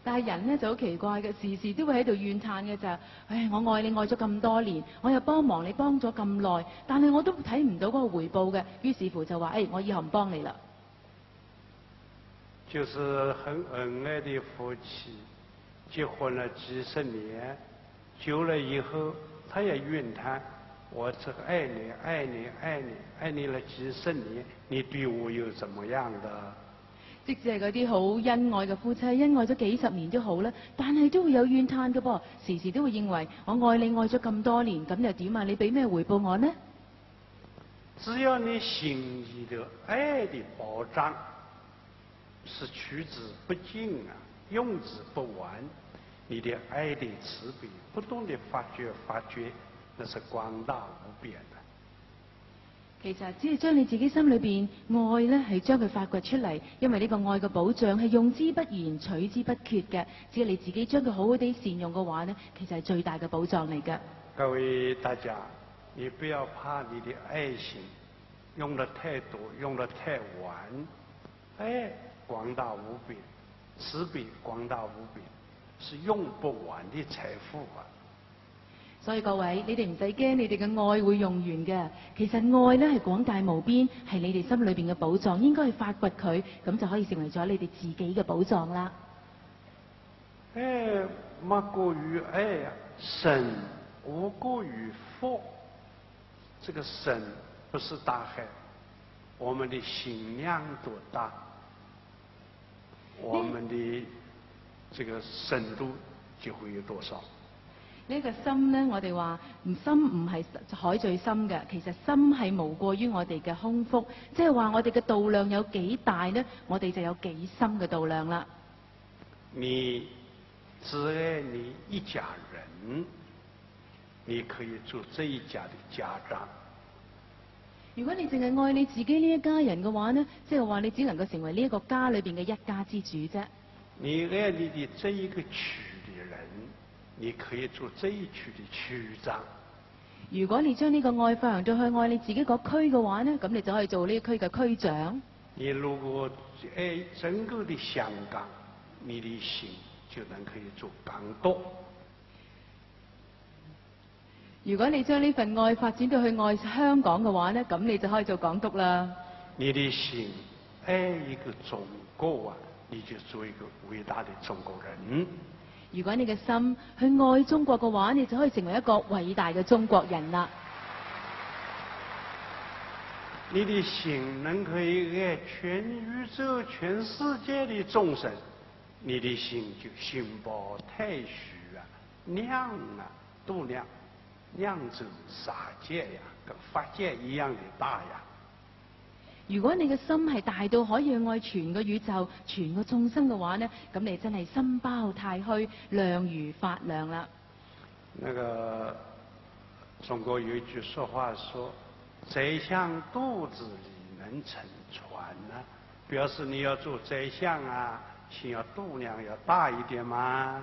但係人呢就好奇怪嘅，時時都會喺度怨嘆嘅就係，唉，我愛你愛咗咁多年，我又幫忙你幫咗咁耐，但係我都睇唔到嗰個回報嘅，於是乎就話，我以後唔幫你啦。就是很恩愛的夫妻，結婚了幾十年，久了以後，他也怨嘆，我這個愛你愛你愛你愛你了幾十年，你對我又怎麼樣的？即使係嗰啲好恩愛嘅夫妻，恩愛咗幾十年都好啦，但係都會有怨嘆嘅噃，時時都會認為我愛你愛咗咁多年，咁又點啊？你俾咩回報我呢？只要你心意的愛的保障是取之不盡啊，用之不完，你的愛的慈悲不斷地發掘，那是廣大無邊的。其實只係將你自己心裏邊愛呢，係將佢發掘出嚟，因為呢個愛嘅保障係用之不言、取之不缺嘅。只要你自己將佢好好地善用嘅話呢，其實係最大嘅保障嚟嘅。各位大家，你不要怕你的愛心用得太多，用得太晚。愛廣大無邊，慈悲廣大無邊，是用不完的財富啊！所以各位，你哋唔使驚，你哋嘅愛會用完嘅。其實愛呢係廣大無邊，係你哋心裏邊嘅寶藏，應該去發掘佢，咁就可以成為咗你哋自己嘅寶藏啦。愛莫過於愛啊，身無過於佛。這個身不是大海，我們的心量多大，我們的這個深度就會有多少。呢個心呢，我哋話心唔係海最深嘅，其實心係無過於我哋嘅胸腹，即係話我哋嘅度量有幾大呢，我哋就有幾深嘅度量啦。你只愛你一家人，你可以做這一家的家長。如果你淨係愛你自己呢一家人嘅話呢，即係話你只能夠成為呢一個家裏邊嘅一家之主啫。你愛你的這一個區的人，你可以做這一區的區長。如果你將呢個愛發揚到去愛你自己個區嘅話呢，咁你就可以做呢個區嘅區長。你如果愛整個的香港，你的心就能可以做港督。如果你將呢份愛發展到去愛香港嘅話呢，咁你就可以做港督啦。你的心愛一個中國啊，你就做一個偉大的中國人。如果你嘅心去愛中國嘅話，你就可以成為一個偉大嘅中國人啦。你的心能可以愛全宇宙、全世界的眾生，你的心就心包太虛啊，量啊，度量，量州沙界呀，跟法界一樣的大呀。如果你嘅心係大到可以去愛全個宇宙、全個眾生嘅話呢，咁你真係心包太虛，量如發亮啦。那個中國有一句說話說，宰相肚子裡能撐船啊，表示你要做宰相啊，心要度量要大一點嘛。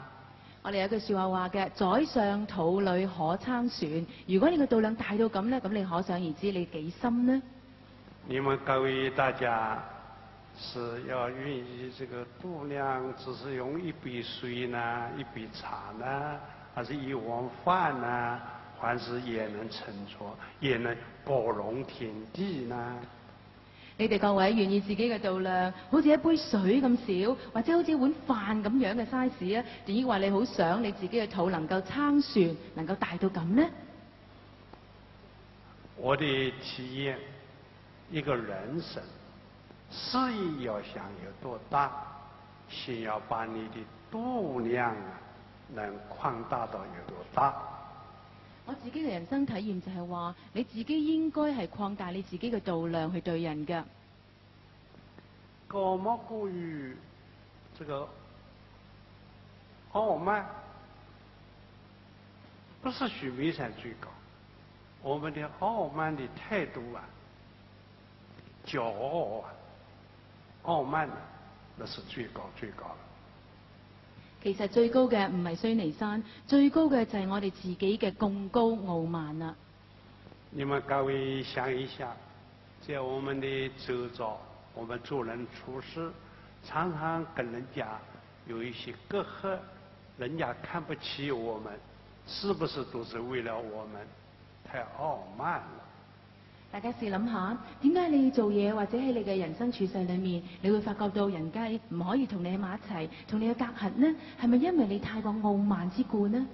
我哋有句說話嘅，宰相肚裡可撐船。如果你嘅度量大到咁呢，咁你可想而知你幾深呢？你們各位大家是要允许这个度量只是用一杯水呢，一杯茶呢，还是一碗饭呢？凡事也能乘坐，也能包容天地呢？你哋各位願意自己嘅度量，好似一杯水咁少，或者好似碗飯咁樣嘅 size 啊？定抑或你好想你自己嘅肚能夠撐船，能夠大到咁呢？我的體驗，一個人生事業要想有多大，先要把你的度量啊，能擴大到有多大。我自己嘅人生體驗就係話，你自己應該係擴大你自己嘅度量去對人㗎。高莫過於這個傲慢，不是許眉山最高，我們的傲慢的態度啊，驕傲啊，傲慢啊，那是最高最高的。其實最高嘅唔係須彌山，最高嘅就係我哋自己嘅貢高傲慢啦。你們各位想一想，在我們的周遭，我們做人處事，常常跟人家有一些隔閡，人家看不起我們，是不是都是為了我們太傲慢了？大家試諗下，點解你做嘢或者喺你嘅人生處世裏面，你會發覺到人家唔可以同你喺埋一齊，同你嘅隔閡呢？係咪因為你太過傲慢之故呢？